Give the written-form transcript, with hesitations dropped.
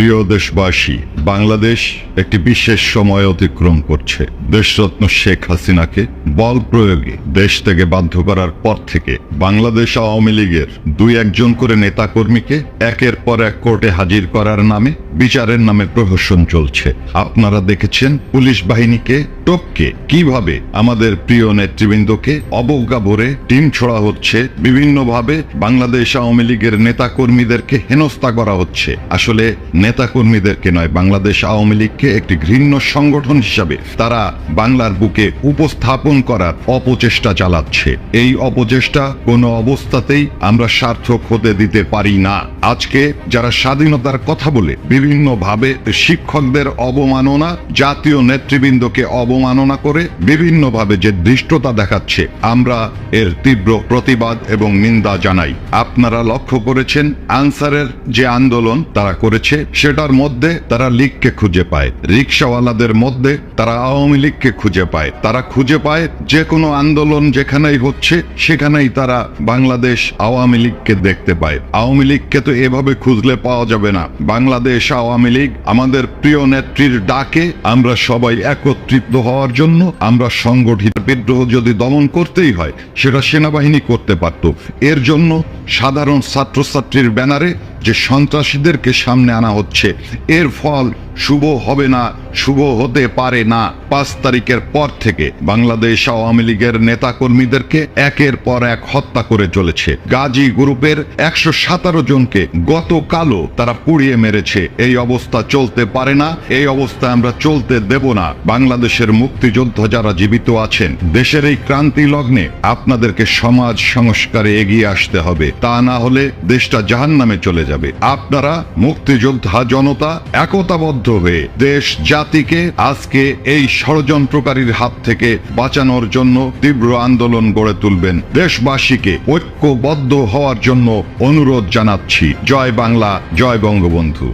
প্রিয় দেশবাসী, বাংলাদেশ একটি বিশেষ সময় অতিক্রম করছে। দেশরত্ন শেখ হাসিনাকে বল প্রয়োগে দেশ থেকে বাধ্য করার পর থেকে বাংলাদেশ আওয়ামী লীগের দুই একজন করে নেতাকর্মীকে একের পর এক কোর্টে হাজির করার নামে বিচারের নামে প্রহসন চলছে। আপনারা দেখেছেন পুলিশ বাহিনীকে টপকে কিভাবে আমাদের প্রিয় নেতৃবৃন্দকে অবজ্ঞা ভরে টিম ছোড়া হচ্ছে, বিভিন্নভাবে বাংলাদেশ আওয়ামী লীগের নেতাকর্মীদেরকে হেনস্থা করা হচ্ছে। আসলে নেতাকর্মীদেরকে নয়, বাংলাদেশ আওয়ামী লীগকে একটি ঘৃণ্য সংগঠন হিসাবে তারা বাংলার বুকে উপস্থাপন করার অপচেষ্টা চালাচ্ছে। এই অপচেষ্টা কোনো অবস্থাতেই আমরা সার্থক হতে দিতে পারি না। আজকে যারা স্বাধীনতার কথা বলে বিভিন্নভাবে শিক্ষকদের অবমাননা, জাতীয় নেতৃবৃন্দকে অবমাননা করে বিভিন্নভাবে যে ধৃষ্টতা দেখাচ্ছে, আমরা এর তীব্র প্রতিবাদ এবং নিন্দা জানাই। আপনারা লক্ষ্য করেছেন আনসারের যে আন্দোলন তারা করেছে, সেটার মধ্যে তারা লীগকে খুঁজে পায়, রিকশাওয়ালাদের মধ্যে তারা আওয়ামী লীগকে খুঁজে পায়, তারা খুঁজে পায় যে কোনো আন্দোলন যেখানেই হচ্ছে সেখানেই তারা বাংলাদেশ আওয়ামী লীগকে দেখতে পায়। আওয়ামী লীগকে তো এভাবে খুঁজলে পাওয়া যাবে না। বাংলাদেশ আওয়ামী লীগ আমাদের প্রিয় নেত্রীর ডাকে আমরা সবাই একত্রিত হওয়ার জন্য, আমরা সংগঠিত বিদ্রোহ যদি দমন করতেই হয় সেটা সেনাবাহিনী করতে পারত। এর জন্য সাধারণ ছাত্রছাত্রীর ব্যানারে যে সন্ত্রাসীদেরকে সামনে আনা হচ্ছে, এর ফল শুভ হবে না, শুভ হতে পারে না। 5 তারিখের পর থেকে বাংলাদেশ আওয়ামী লীগের নেতাকর্মীদেরকে একের পর এক হত্যা করে চলেছে। গাজী গ্রুপের 117 জনকে গতকালও তারা পুড়িয়ে মেরেছে। এই অবস্থা চলতে পারে না, এই অবস্থা আমরা চলতে দেব না। বাংলাদেশের মুক্তিযোদ্ধা যারা জীবিত আছেন, দেশের এই ক্রান্তি লগ্নে আপনাদেরকে সমাজ সংস্কারে এগিয়ে আসতে হবে, তা না হলে দেশটা জাহান্নামে চলে যাবে। আপনারা মুক্তিযোদ্ধা জনতা একতাবদ্ধ হয়ে দেশ জাতিকে আজকে এই ষড়যন্ত্রকারীর হাত থেকে বাঁচানোর জন্য তীব্র আন্দোলন গড়ে তুলবেন। দেশবাসীকে ঐক্যবদ্ধ হওয়ার জন্য অনুরোধ জানাচ্ছি। জয় বাংলা, জয় বঙ্গবন্ধু।